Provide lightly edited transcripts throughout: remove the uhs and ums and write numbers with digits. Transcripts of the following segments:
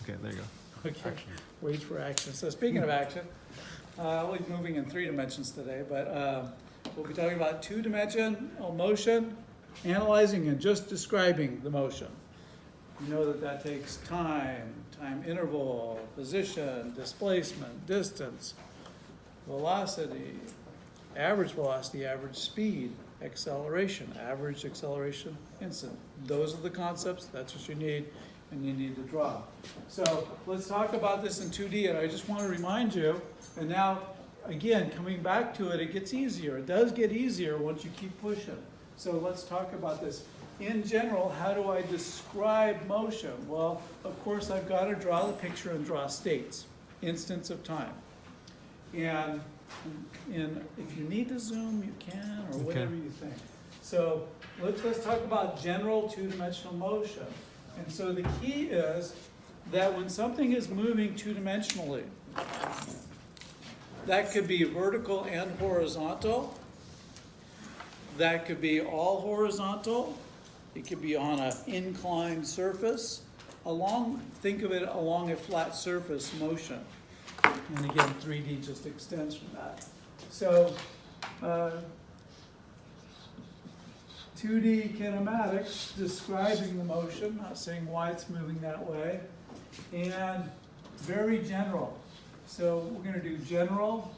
Okay, there you go. Okay, Action. wait for action. So speaking of action, we'll be moving in 3 dimensions today, but we'll be talking about 2-dimensional motion, analyzing and just describing the motion. You know that takes time interval, position, displacement, distance, velocity, average speed, acceleration, average acceleration, instant. Those are the concepts, that's what you need, and you need to draw. So let's talk about this in 2D, and I just want to remind you, and now, again, coming back to it, it gets easier. It does get easier once you keep pushing. So let's talk about this. In general, how do I describe motion? Well, of course, I've got to draw the picture and draw states, instants of time. And if you need to zoom, you can, or whatever you think. So let's talk about general 2-dimensional motion. And so the key is that when something is moving 2-dimensionally, that could be vertical and horizontal. That could be all horizontal. It could be on an inclined surface. Think of it along a flat surface motion. And again, 3D just extends from that. So 2D kinematics, describing the motion, not saying why it's moving that way, and very general. So we're going to do general.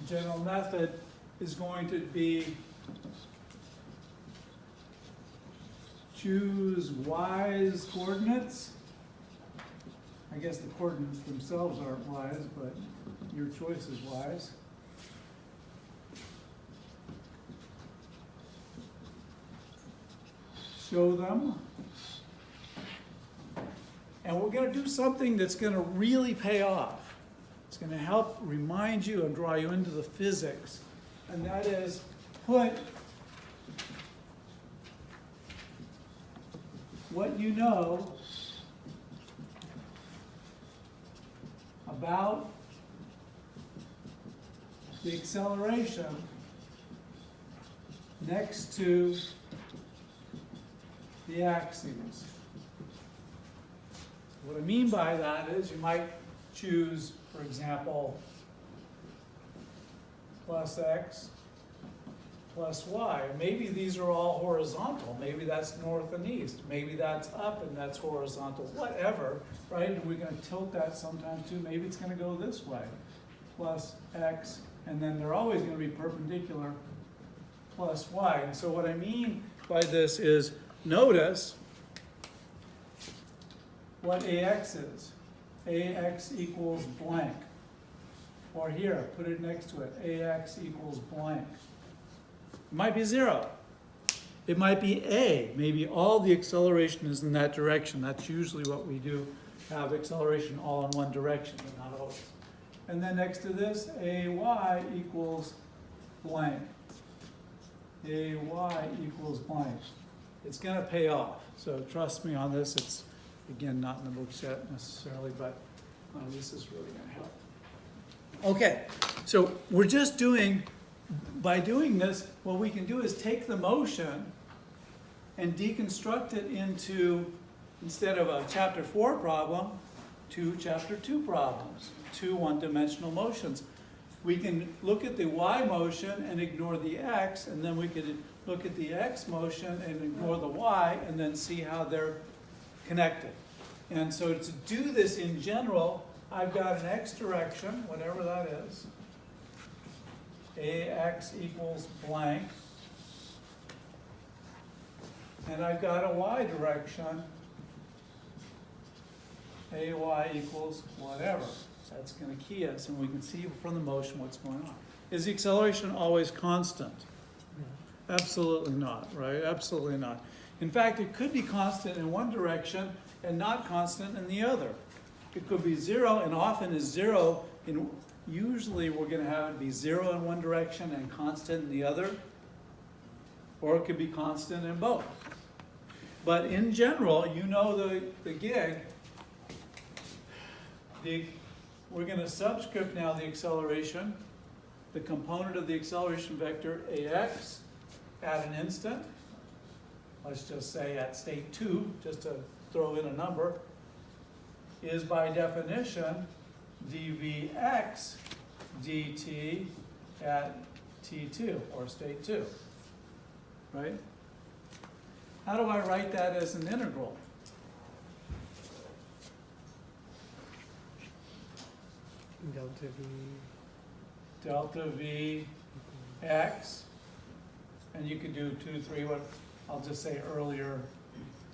The general method is going to be choose y's coordinates. I guess the coordinates themselves aren't y's, but your choice is y's. Show them. And we're going to do something that's going to really pay off. It's going to help remind you and draw you into the physics. And that is put what you know about the acceleration next to the axes. What I mean by that is you might choose, for example, plus x plus y. Maybe these are all horizontal. Maybe that's north and east. Maybe that's up and that's horizontal. Whatever, right? And we're going to tilt that sometimes too. Maybe it's going to go this way. Plus x, and then they're always going to be perpendicular, plus y. And so what I mean by this is notice what ax is. Ax equals blank. Or here, put it next to it. Ax equals blank. It might be 0. It might be a. Maybe all the acceleration is in that direction. That's usually what we do, have acceleration all in one direction, but not always. And then next to this, ay equals blank. Ay equals blank. It's going to pay off. So trust me on this. It's, again, not in the books yet necessarily, but this is really going to help. Okay, so we're just doing, by doing this, what we can do is take the motion and deconstruct it into, instead of a chapter 4 problem, 2 chapter 2 problems, 2 one-dimensional motions. We can look at the y motion and ignore the x, and then we could look at the x motion and ignore the y, and then see how they're connected. And so to do this in general, I've got an x direction, whatever that is. Ax equals blank. And I've got a y direction. Ay equals whatever. That's going to key us, and we can see from the motion what's going on. Is the acceleration always constant? Absolutely not, right? Absolutely not. In fact, it could be constant in one direction and not constant in the other. It could be 0, and often is 0. Usually we're going to have it be 0 in one direction and constant in the other, or it could be constant in both. But in general, you know the gig. We're going to subscript now the acceleration, the component of the acceleration vector ax at an instant, let's just say at state 2, just to throw in a number, is by definition dvx dt at t2, or state 2, right? How do I write that as an integral? Delta v x, and you could do 2 to 3, what I'll just say earlier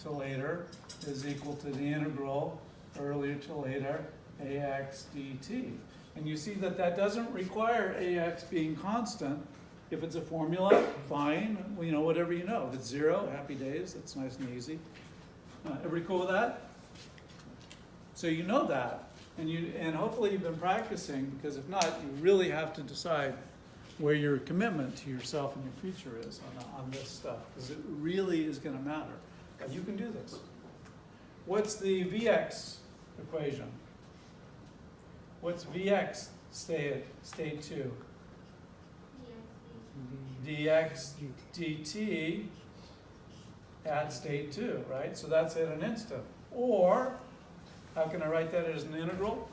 to later, is equal to the integral earlier to later ax dt. And you see that that doesn't require ax being constant. If it's a formula, fine, you know, whatever you know. If it's 0, happy days, that's nice and easy. Everybody cool with that? So you know that, and hopefully you've been practicing, because if not, you really have to decide where your commitment to yourself and your future is on this stuff, because it really is going to matter. But you can do this. What's the Vx equation? What's Vx state 2? Dx dt at state 2, right? So that's at an instant. Or, how can I write that as an integral?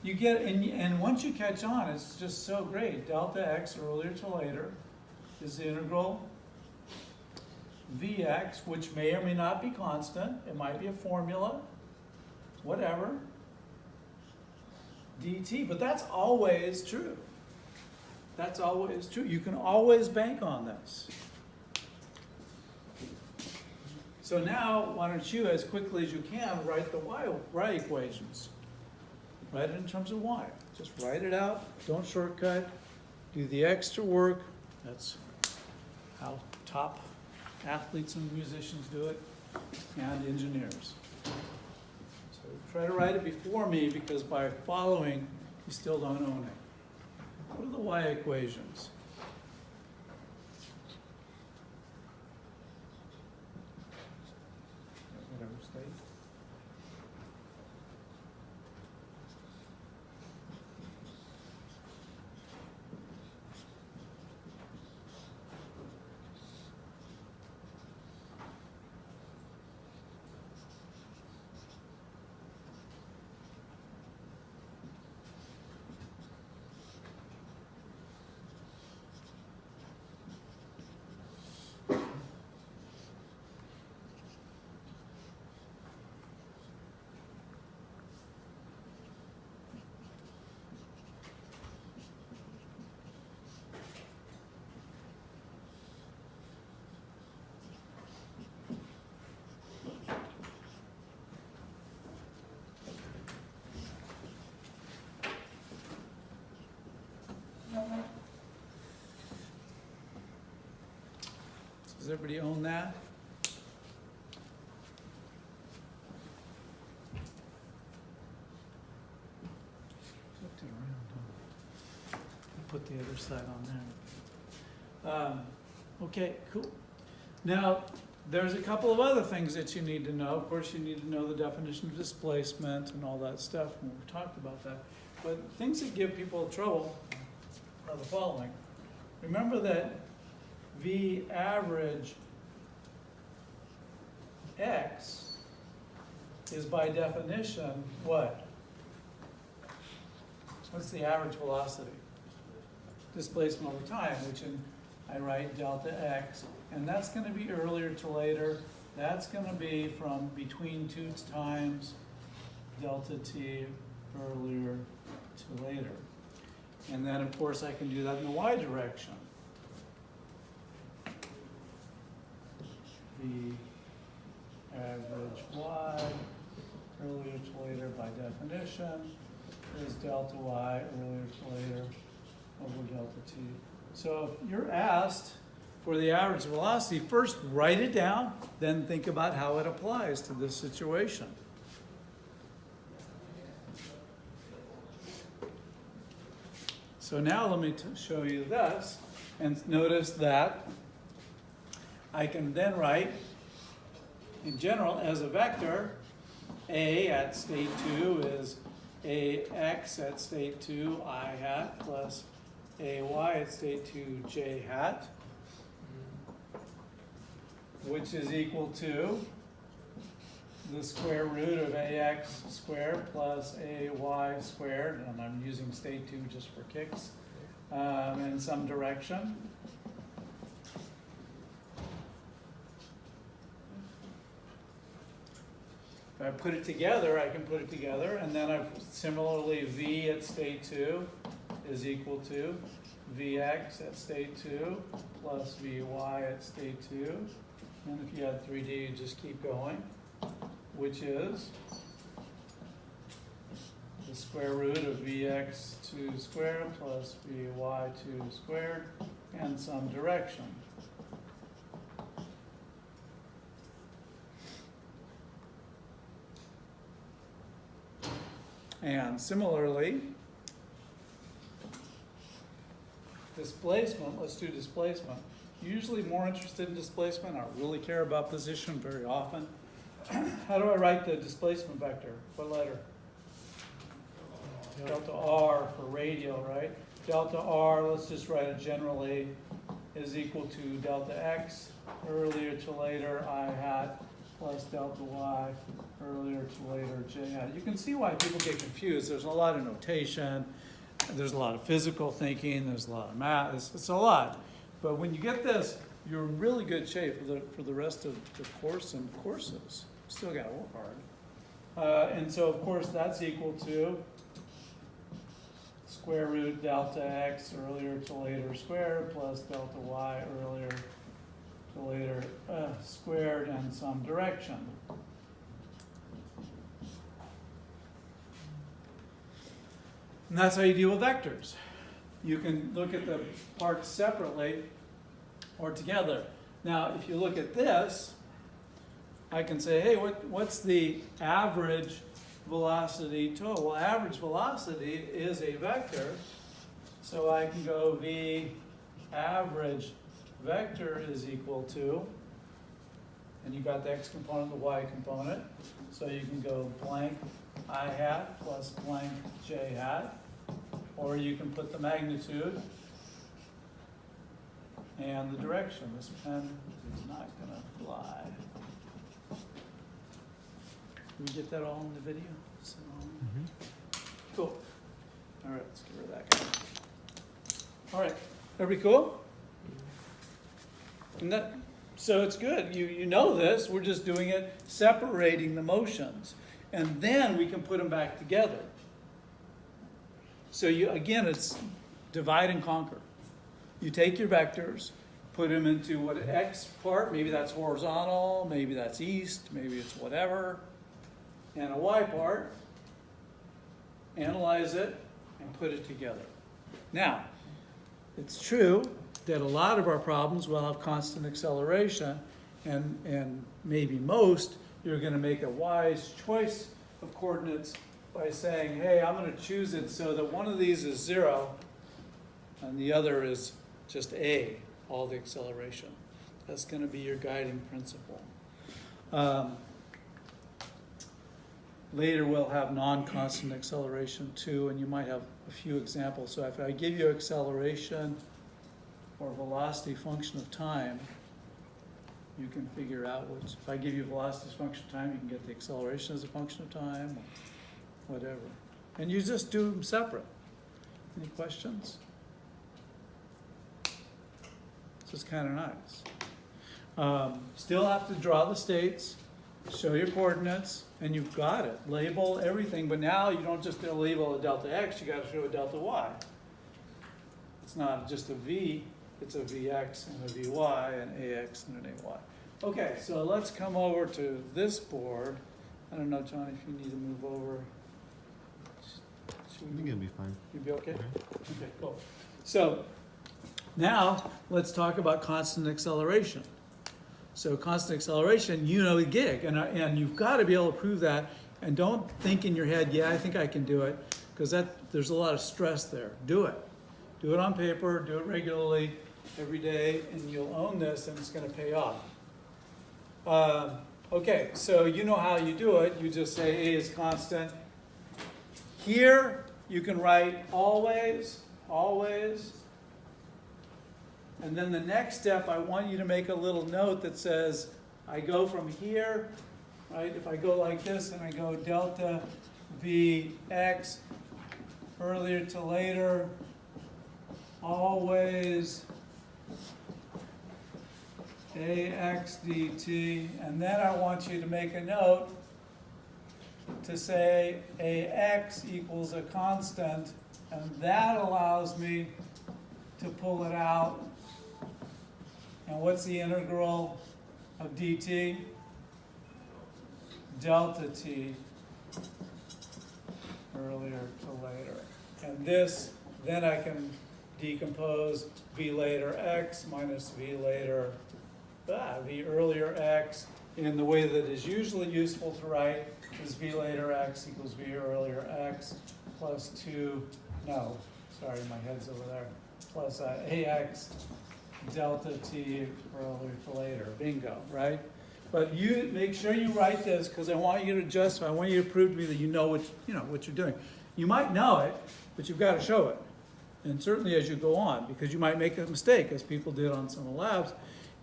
You get, and once you catch on, it's just so great. Delta x earlier to later is the integral Vx, which may or may not be constant. It might be a formula, whatever, dt, but that's always true. That's always true. You can always bank on this. So now, why don't you, as quickly as you can, write the y equations. Write it in terms of y. Just write it out. Don't shortcut. Do the extra work. That's how top athletes and musicians do it, and engineers. So try to write it before me, because by following, you still don't own it. What are the y equations? Whatever state. Does everybody own that? Flipped it around, huh? Put the other side on there. Okay, cool. Now, there's a couple of other things that you need to know. Of course, you need to know the definition of displacement and all that stuff, and we've talked about that. But things that give people trouble are the following. Remember that V average x is by definition what? What's the average velocity? Displacement over time, which I write delta x, and that's going to be earlier to later. That's going to be from between 2 times delta t earlier to later. And then, of course, I can do that in the y direction. The average y earlier to later by definition is delta y earlier to later over delta t. So if you're asked for the average velocity, first write it down, then think about how it applies to this situation. So now let me show you this, and notice that I can then write, in general, as a vector, A at state 2 is AX at state 2 I hat plus AY at state 2 J hat. which is equal to the square root of ax squared plus ay squared, and I'm using state 2 just for kicks, in some direction. If I put it together, I can put it together, and then I've similarly v at state 2 is equal to vx at state 2 plus vy at state 2. And if you had 3D, you just keep going, which is the square root of vx2 squared plus vy2 squared and some direction. And similarly, displacement, let's do displacement. Usually more interested in displacement. I don't really care about position very often. How do I write the displacement vector? What letter? Delta R for radial, right? Delta R, let's just write it generally, is equal to delta x, earlier to later, I hat, plus delta y, earlier to later, j hat. You can see why people get confused. There's a lot of notation. There's a lot of physical thinking. There's a lot of math. It's a lot. But when you get this, you're in really good shape for the rest of the course and courses. Still got to work hard. And so, of course, that's equal to square root delta x earlier to later squared plus delta y earlier to later squared and some direction. And that's how you deal with vectors. You can look at the parts separately or together. Now, if you look at this, I can say, hey, what's the average velocity total? Well, average velocity is a vector. So I can go v average vector is equal to, and you got the x component, the y component. So you can go blank I hat plus blank j hat. Or you can put the magnitude and the direction. This pen is not going to fly. Can we get that all in the video? So, cool. All right, let's get rid of that guy. All right, everybody cool? And so it's good. You know this. We're just doing it, separating the motions. And then we can put them back together. So again, it's divide and conquer. You take your vectors, put them into what x part, maybe that's horizontal, maybe that's east, maybe it's whatever, and a y part, analyze it, and put it together. Now, it's true that a lot of our problems will have constant acceleration, and maybe most, you're going to make a wise choice of coordinates by saying, hey, I'm going to choose it so that one of these is 0 and the other is just a, all the acceleration. That's going to be your guiding principle. Later we'll have non-constant acceleration too, and you might have a few examples. So if I give you acceleration or velocity function of time, you can figure out which. If I give you velocity as a function of time, you can get the acceleration as a function of time, or whatever. And you just do them separate. Any questions? This is kind of nice. Still have to draw the states, show your coordinates, and you've got it. Label everything, but now you don't just label a delta x, you got to show a delta y. It's not just a v, it's a vx and a vy, and ax and an ay. Okay, so let's come over to this board. I don't know, John, if you need to move over. I think it'll be fine. You'll be okay? Okay, cool. So now let's talk about constant acceleration. So constant acceleration, you know the gig, and you've got to be able to prove that. And don't think in your head, yeah, I think I can do it, because there's a lot of stress there. Do it. Do it on paper, do it regularly, every day, and you'll own this, and it's going to pay off. Okay, so you know how you do it. You just say A is constant. Here, you can write always, And then the next step, I want you to make a little note that says, I go from here, right? If I go like this and I go delta Vx, earlier to later, always Ax dt, and then I want you to make a note to say Ax equals a constant, and that allows me to pull it out. And what's the integral of dt? Delta t, earlier to later. And this, then I can decompose v later x minus v later, v earlier x, in the way that is usually useful to write is v later x equals v earlier x plus 2, no, sorry, my head's over there, plus ax delta t earlier to later, bingo, right? But you make sure you write this, because I want you to justify, I want you to prove to me that you know what you're doing. You might know it, but you've got to show it. And certainly as you go on, because you might make a mistake, as people did on some of the labs,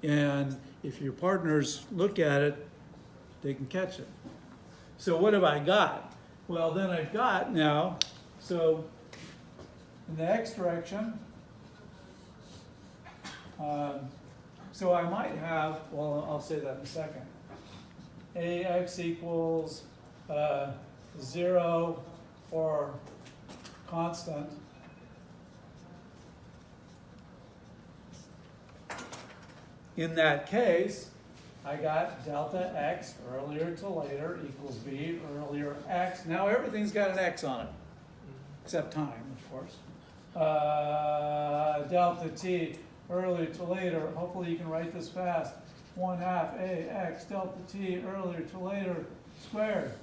and if your partners look at it, they can catch it. So what have I got? Well, then I've got now, so in the x direction, so I might have, well, I'll say that in a second. Ax equals 0 or constant. In that case, I got delta x earlier to later equals v earlier x. Now everything's got an x on it, except time, of course. Delta t earlier to later, hopefully you can write this fast, 1/2 ax delta t earlier to later squared.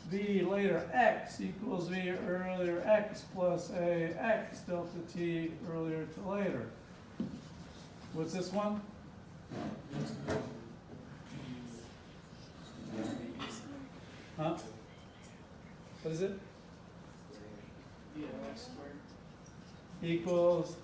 V later x equals v earlier x plus ax delta t earlier to later. What's this one? Huh? What is it? Equals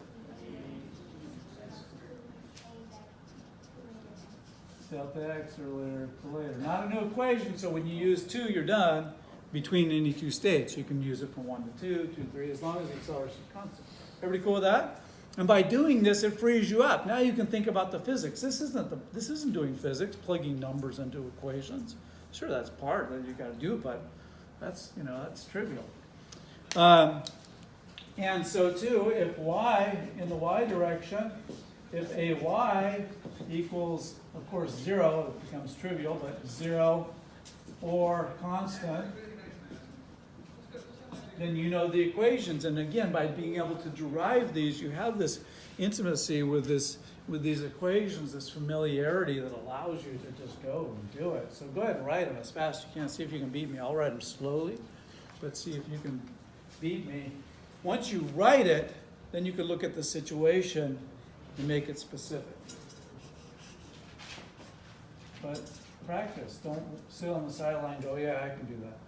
delta x earlier to later. Not a new equation, so when you use 2, you're done between any two states. You can use it from 1 to 2, 2 to 3, as long as the acceleration is constant. Everybody cool with that? And by doing this, it frees you up. Now you can think about the physics. This isn't doing physics, plugging numbers into equations. Sure, that's part that you got to do, but that's trivial. And so too, if y in the y direction, if ay equals, of course, 0, it becomes trivial, but 0 or constant, then you know the equations. And again, by being able to derive these, you have this intimacy with these equations, this familiarity that allows you to just go and do it. So go ahead and write them as fast as you can. See if you can beat me. I'll write them slowly, but see if you can beat me. Once you write it, then you can look at the situation and make it specific. But practice. Don't sit on the sideline and go, yeah, I can do that.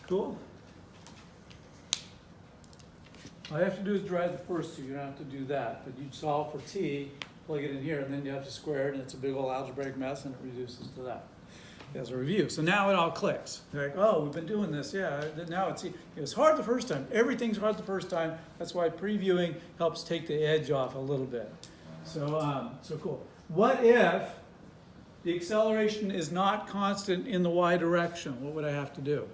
Cool. All you have to do is derive the first two. You don't have to do that. But you solve for t, plug it in here, and then you have to square it, and it's a big old algebraic mess, and it reduces to that as a review. So now it all clicks. You're like, oh, we've been doing this. Yeah, now it was hard the first time. Everything's hard the first time. That's why previewing helps take the edge off a little bit. So, so cool. What if the acceleration is not constant in the y direction? What would I have to do?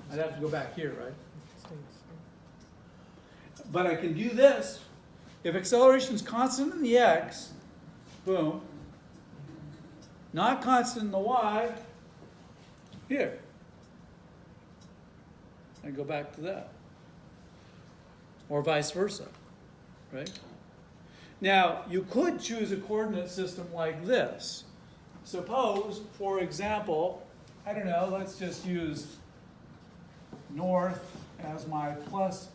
I'd have to go back here, right? But I can do this. If acceleration is constant in the x, boom, not constant in the y, here. I go back to that. Or vice versa, right? Now, you could choose a coordinate system like this. Suppose, for example, I don't know, let's just use north as my plus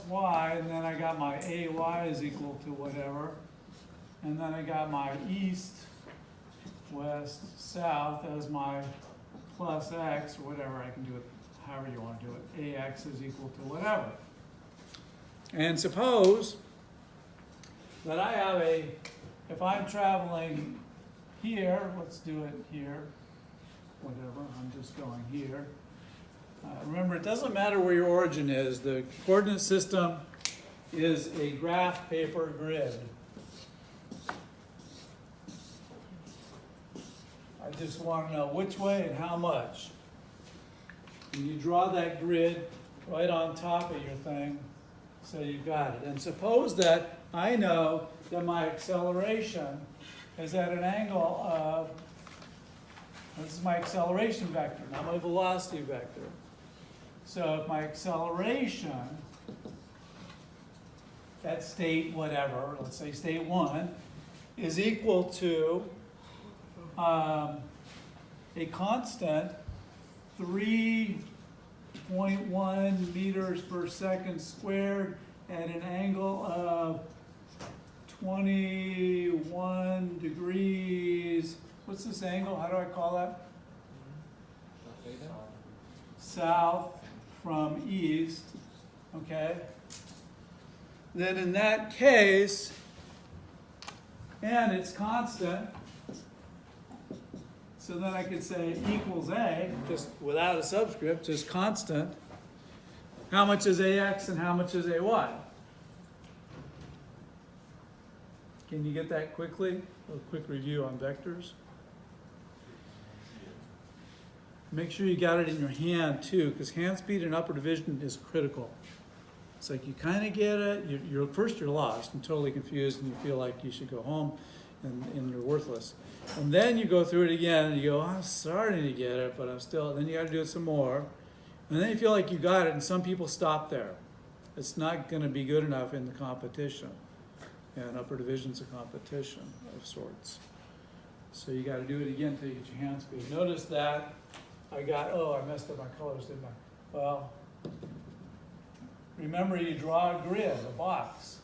y, and then I got my ay is equal to whatever, and then I got my east, west, south as my plus x, or whatever. I can do it however you want to do it. Ax is equal to whatever. And suppose that I have if I'm traveling here, let's do it here, whatever, I'm just going here. Remember, it doesn't matter where your origin is. The coordinate system is a graph paper grid. I just want to know which way and how much. And you draw that grid right on top of your thing, so you got it. And suppose that I know that my acceleration is at an angle of, this is my acceleration vector, not my velocity vector. So if my acceleration at state whatever, let's say state 1, is equal to a constant 3.1 meters per second squared at an angle of 21 degrees. What's this angle? How do I call that? South from east. Okay. Then in that case, and it's constant, so then I could say equals A, just without a subscript, just constant. How much is AX and how much is AY? Can you get that quickly? A quick review on vectors. Make sure you got it in your hand too, because hand speed and upper division is critical. It's like you kind of get it, first you're lost and totally confused and you feel like you should go home and you're worthless. And then you go through it again and you go, I'm starting to get it, but I'm still, then you got to do it some more. And then you feel like you got it, and some people stop there. It's not going to be good enough in the competition. And upper division's a competition of sorts. So you got to do it again until you get your hand speed. Notice that I messed up my colors, didn't I? Well, remember you draw a grid, a box.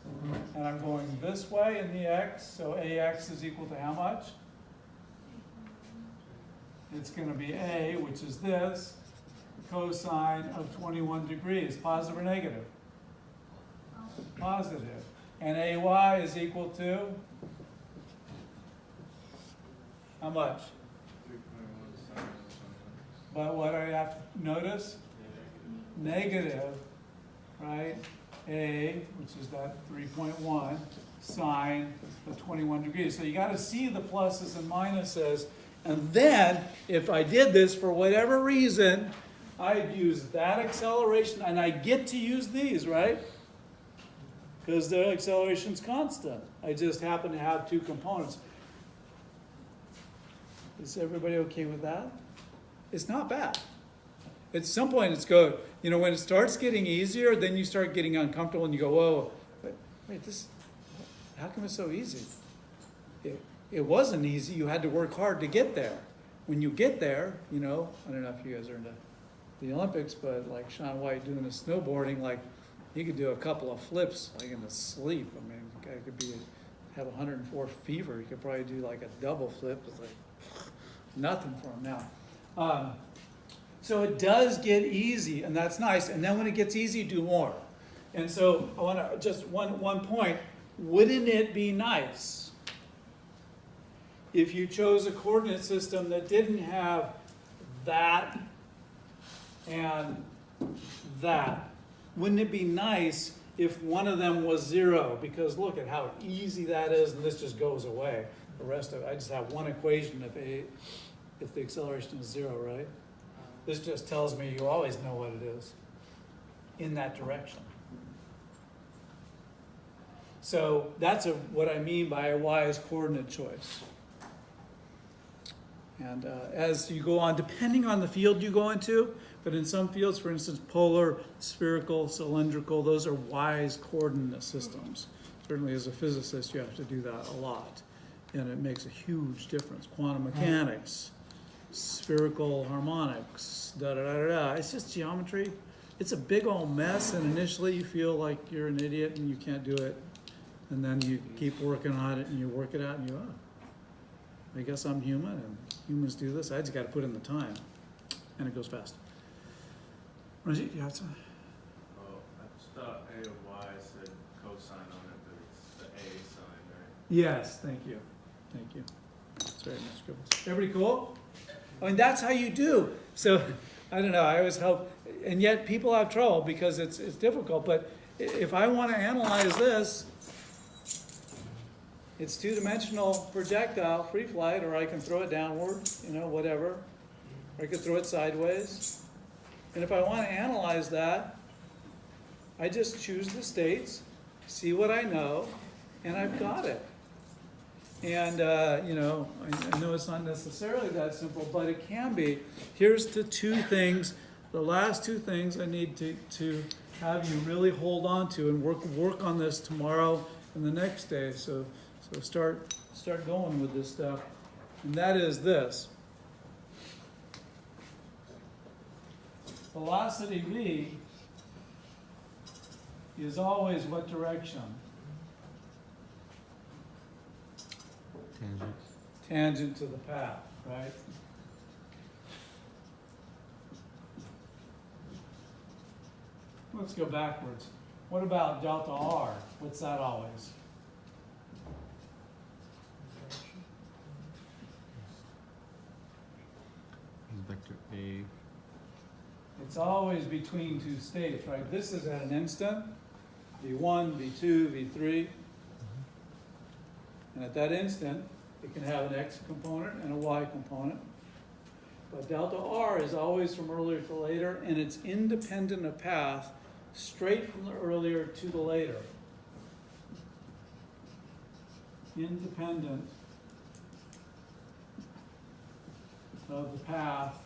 And I'm going this way in the x, so AX is equal to how much? It's going to be A, which is this, cosine of 21 degrees. Positive or negative? Positive. And AY is equal to? How much? But what do I have to notice? Negative, right? A, which is that 3.1, sine of 21 degrees. So you got to see the pluses and minuses. And then, if I did this for whatever reason, I'd use that acceleration, and I get to use these, right? Because the acceleration's constant. I just happen to have two components. Is everybody okay with that? It's not bad. At some point it's good. You know, when it starts getting easier, then you start getting uncomfortable and you go, whoa, wait, how come it's so easy? It wasn't easy. You had to work hard to get there. When you get there, you know, I don't know if you guys are into the Olympics, but like Shaun White doing the snowboarding, like he could do a couple of flips like in his sleep. I mean, the guy could have 104 fever. He could probably do like a double flip. It's like nothing for him now. So it does get easy, and that's nice. And then when it gets easy, do more. And so I want to just one point. Wouldn't it be nice if you chose a coordinate system that didn't have that and that? Wouldn't it be nice if one of them was 0? Because look at how easy that is, and this just goes away. The rest of it, I just have one equation if the acceleration is 0, right? This just tells me you always know what it is in that direction. So that's what I mean by a wise coordinate choice. And as you go on, depending on the field you go into, but in some fields, for instance, polar, spherical, cylindrical, those are wise coordinate systems. Certainly as a physicist, you have to do that a lot. And it makes a huge difference. Quantum mechanics, spherical harmonics, da-da-da-da-da. It's just geometry. It's a big old mess, and initially you feel like you're an idiot and you can't do it. And then you keep working on it and you work it out and you, I guess I'm human and humans do this. I just got to put in the time. And it goes fast. Ranjit, you have some? Oh, I just thought A of Y said cosine on it, but it's the A sign, right? Yes, thank you. Thank you. That's very much good. Everybody cool? I mean, that's how you do. So, I don't know, I always hope, and yet people have trouble because it's difficult, but if I want to analyze this, it's two-dimensional projectile, free flight, or I can throw it downward, whatever. Or I could throw it sideways. And if I want to analyze that, I just choose the states, see what I know, and I've got it. And, I know it's not necessarily that simple, but it can be. Here's the the last two things I need to have you really hold on to and work on this tomorrow and the next day. So start going with this stuff. And that is this. Velocity v is always what direction? Tangent. Tangent to the path, right? Let's go backwards. What about delta r? What's that always? Vector A. It's always between two states, right? This is at an instant, v1, v2, v3. And at that instant, it can have an x component and a y component. But delta r is always from earlier to later, and it's independent of path, straight from the earlier to the later. Independent of the path,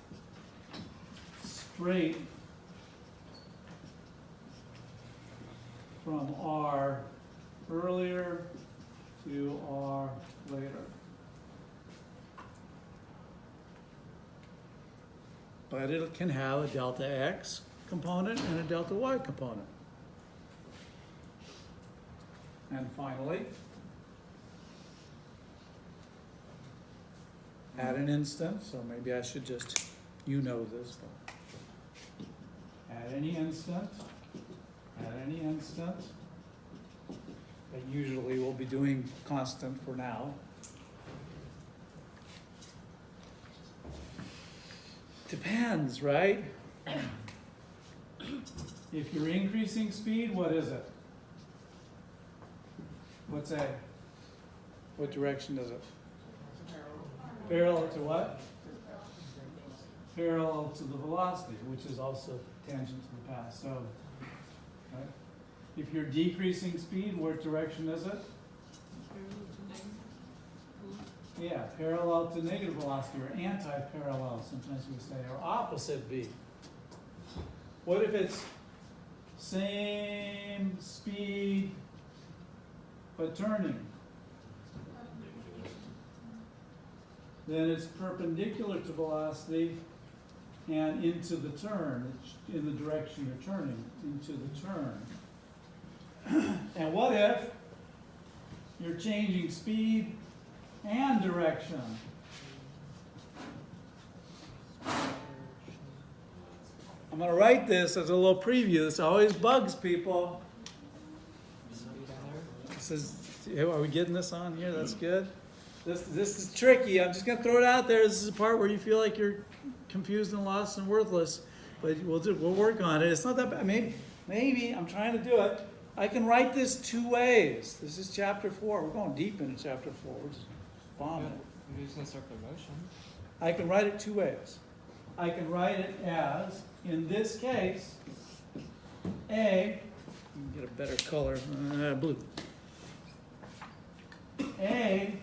straight from r earlier to r later. But it can have a delta x component and a delta y component. And finally, at an instant, so maybe I should just, this, but at any instant, that usually we'll be doing constant for now. Depends, right? If you're increasing speed, what is it? What's A? What direction is it? Parallel to what? Parallel to the velocity, which is also tangent to the path. So, right? If you're decreasing speed, what direction is it? Yeah, parallel to negative velocity, or anti-parallel, sometimes we say, or opposite v. What if it's same speed, but turning? Then it's perpendicular to velocity and into the turn, in the direction you're turning, into the turn. And what if you're changing speed and direction? I'm going to write this as a little preview. This always bugs people. This is, are we getting this on here? That's good. This is tricky. I'm just going to throw it out there. This is the part where you feel like you're confused and lost and worthless. But we'll work on it. It's not that bad. Maybe I'm trying to do it. I can write this two ways. This is chapter 4. We're going deep into chapter 4. We're just bombing it. You're using circular motion. I can write it two ways. I can write it as, in this case, A, get a better color, blue. A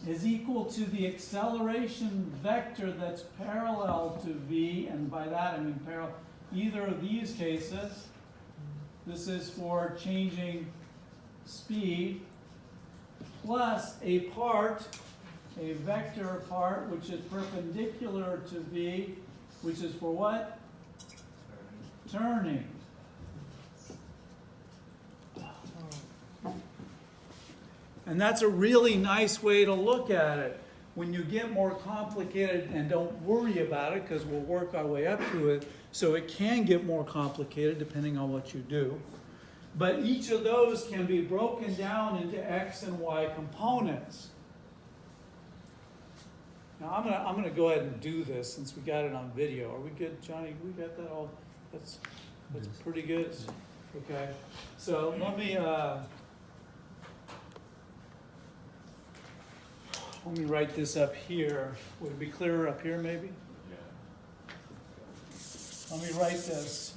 is equal to the acceleration vector that's parallel to V, and by that I mean parallel, either of these cases. This is for changing speed, plus a part, a vector part, which is perpendicular to V, which is for what? Turning. And that's a really nice way to look at it. When you get more complicated, and don't worry about it, because we'll work our way up to it, so it can get more complicated depending on what you do. But each of those can be broken down into X and Y components. Now I'm gonna go ahead and do this since we got it on video. Are we good, Johnny? We got that all? That's pretty good. Okay. So let me write this up here. Would it be clearer up here, maybe? Yeah. Let me write this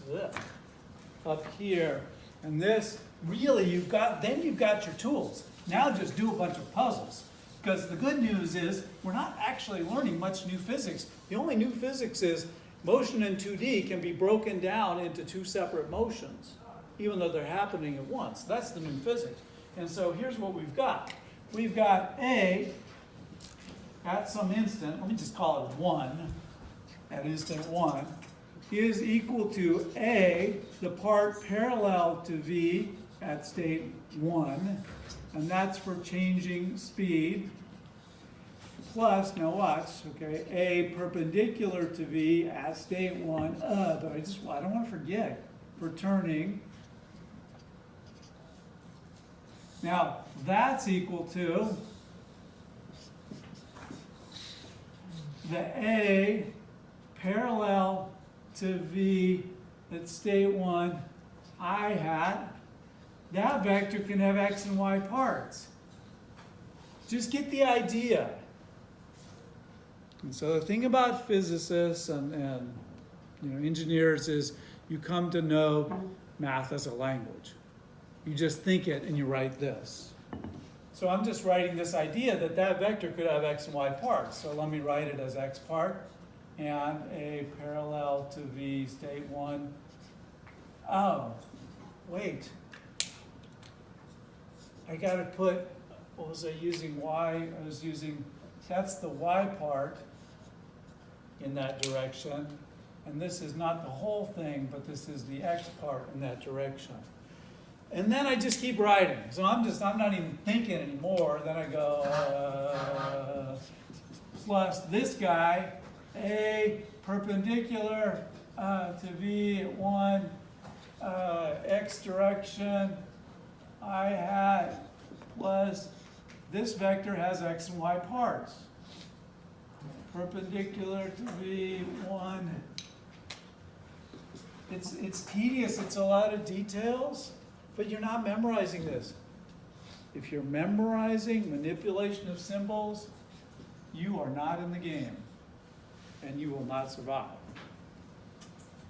up here. And this, really, you've got your tools. Now just do a bunch of puzzles. Because the good news is we're not actually learning much new physics. The only new physics is motion in 2D can be broken down into two separate motions, even though they're happening at once. That's the new physics. And so here's what we've got. We've got A at some instant, let me just call it 1, at instant 1, is equal to A, the part parallel to V at state 1, and that's for changing speed, plus, now watch, okay, A perpendicular to V at state 1, but I don't want to forget, for turning. Now, that's equal to the A parallel to V at state 1 I hat. That vector can have X and Y parts. Just get the idea. And so the thing about physicists and engineers is you come to know math as a language. You just think it and you write this. So I'm just writing this idea that that vector could have X and Y parts. So let me write it as X part and A parallel to V state 1. Oh, wait. I got to put, what was I using? Y? I was using, that's the Y part in that direction. And this is not the whole thing, but this is the X part in that direction. And then I just keep writing. So I'm not even thinking anymore. Then I go, plus this guy, A perpendicular to V at 1, X direction, I hat, plus this vector has X and Y parts. Perpendicular to V1. It's tedious, it's a lot of details. But you're not memorizing this. If you're memorizing manipulation of symbols, you are not in the game, and you will not survive.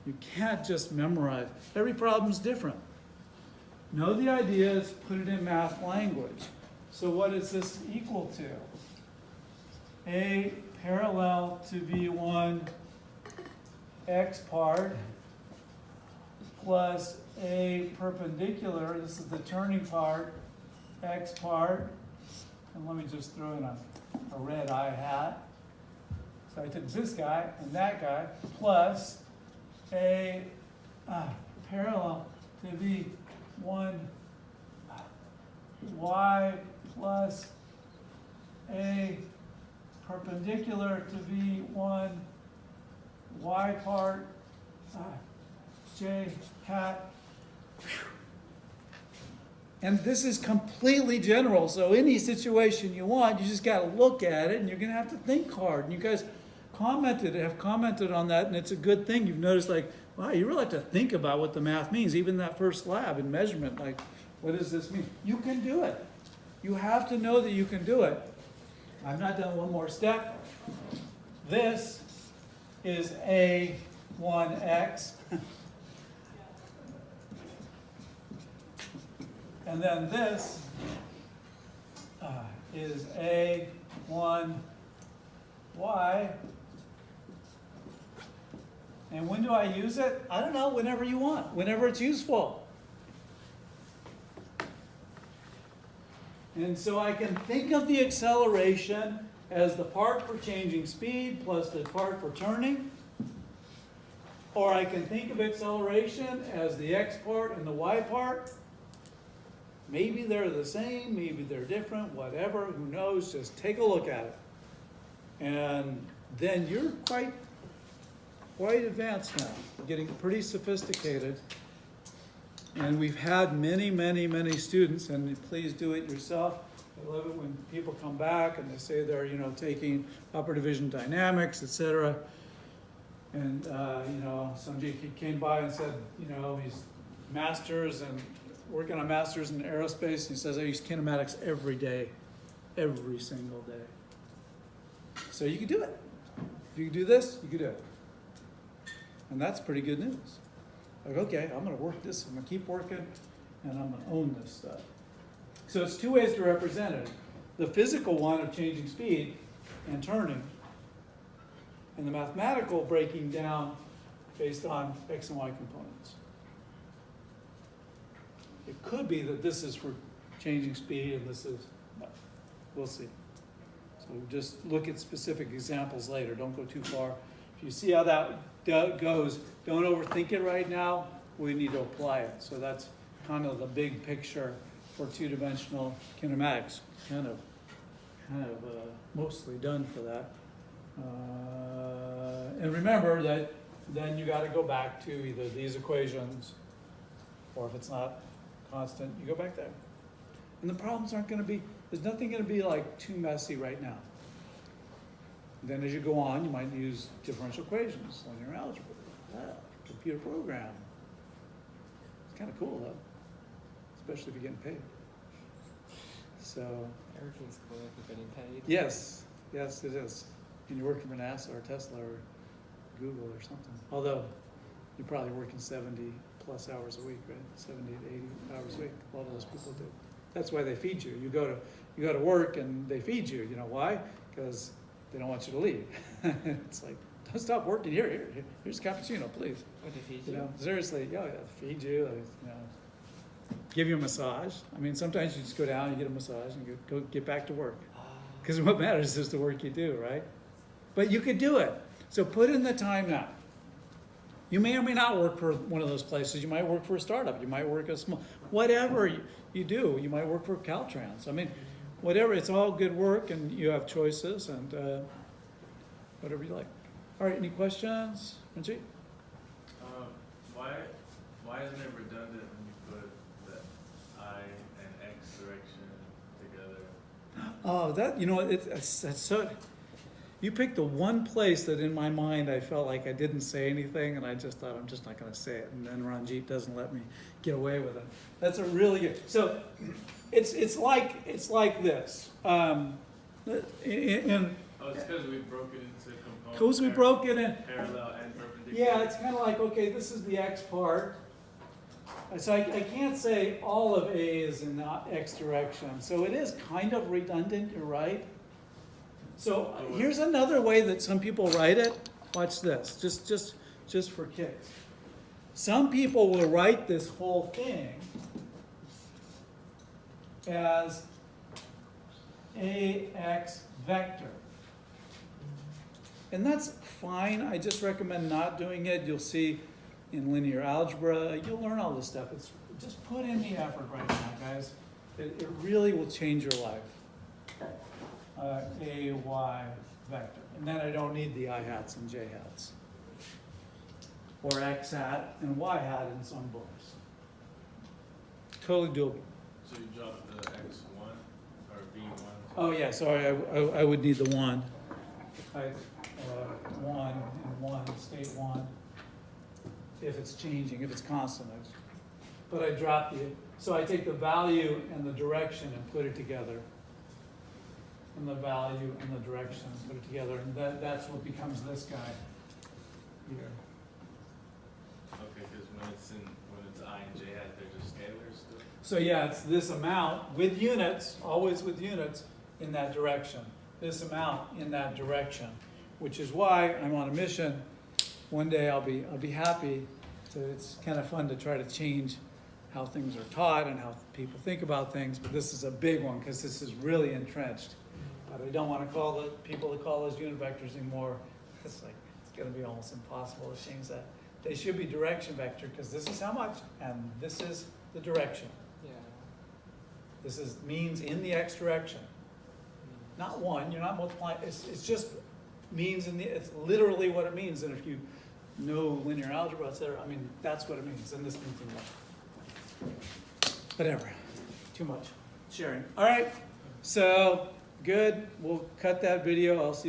You can't just memorize. Every problem's different. Know the ideas, put it in math language. So what is this equal to? A parallel to V1 X part plus A perpendicular, this is the turning part, X part, and let me just throw in a red I hat. So I took this guy and that guy, plus A parallel to V1 Y plus A perpendicular to V1 Y part J hat. And this is completely general, so any situation you want, you just got to look at it, and you're going to have to think hard. And you guys have commented on that, and it's a good thing. You've noticed, like, wow, you really have to think about what the math means, even that first lab in measurement. Like, what does this mean? You can do it. You have to know that you can do it. I've not done one more step. This is A1X. And then this is A1Y. And when do I use it? I don't know, whenever you want, whenever it's useful. And so I can think of the acceleration as the part for changing speed plus the part for turning. Or I can think of acceleration as the x part and the y part. Maybe they're the same, maybe they're different, whatever, who knows, just take a look at it. And then you're quite advanced now, getting pretty sophisticated. And we've had many, many, many students, and please do it yourself. I love it when people come back and they say they're, taking upper division dynamics, etc. And, somebody came by and said, he's masters and working on masters in aerospace. He says, I use kinematics every day, every single day. So you can do it. If you can do this, you can do it. And that's pretty good news. Like, okay, I'm going to work this, I'm going to keep working, and I'm going to own this stuff. So it's two ways to represent it. The physical one of changing speed and turning, and the mathematical breaking down based on x and y components. It could be that this is for changing speed and this is, no, we'll see. So just look at specific examples later, don't go too far. If you see how that goes, don't overthink it right now, we need to apply it. So that's kind of the big picture for two-dimensional kinematics, kind of mostly done for that. And remember that then you got to go back to either these equations, or if it's not constant, you go back there. And the problems aren't going to be, there's nothing going to be like too messy right now. Then as you go on, you might use differential equations, linear algebra, computer program. It's kind of cool though, especially if you're getting paid. So. Everything's cool if you're getting paid. Yes, yes it is. And you're working for NASA or Tesla or Google or something. Although you're probably working 70 plus hours a week, right? 70 to 80 hours a week. A lot of those people do. That's why they feed you. You go to work and they feed you. You know why? Because they don't want you to leave. It's like, don't stop working. Here's a cappuccino, please. What, they feed you? Seriously, feed you. Give you a massage. I mean, sometimes you just go down and you get a massage and go get back to work. Because what matters is the work you do, right? But you could do it. So put in the time now. You may or may not work for one of those places. You might work for a startup. You might work at a small, whatever you do. You might work for Caltrans. I mean, whatever. It's all good work, and you have choices, and whatever you like. All right. Any questions, Ranjit? Why isn't it redundant when you put the I and X direction together? Oh, that's so. You picked the one place that in my mind I felt like I didn't say anything, and I just thought I'm just not going to say it, and then Ranjit doesn't let me get away with it. That's a really good. So, it's like this. Oh, it's because we broke it into components. Because we broke it in. Parallel and perpendicular. Yeah, it's kind of like, okay, this is the X part. So I can't say all of A is in the X direction. So it is kind of redundant, you're right. So here's another way that some people write it. Watch this, just for kicks. Some people will write this whole thing as AX vector. And that's fine. I just recommend not doing it. You'll see in linear algebra, you'll learn all this stuff. It's just put in the effort right now, guys. It really will change your life. AY vector. And then I don't need the I hats and J hats. Or X hat and Y hat in some books. Totally doable. So you drop the X1 or V1? Oh yeah, sorry, I would need the 1. 1 and 1, state 1. If it's changing, if it's constant. But I drop the, so I take the value and the direction and put it together. And the value and the direction and put it together. And that's what becomes this guy here. Okay, because when it's I and J hat, they're just scalars still? So yeah, it's this amount with units, always with units, in that direction, this amount in that direction, which is why I'm on a mission. One day I'll be happy to, it's kind of fun to try to change how things are taught and how people think about things, but this is a big one because this is really entrenched. But I don't want to call the people that call those unit vectors anymore. It's like, it's going to be almost impossible to change that. They should be direction vector because this is how much and this is the direction. Yeah. This is means in the x direction. Not one, you're not multiplying, it's just means in the, it's literally what it means. And if you know linear algebra, etc., I mean, that's what it means. And this means in what? Whatever, too much sharing. All right, so good, we'll cut that video. I'll see you.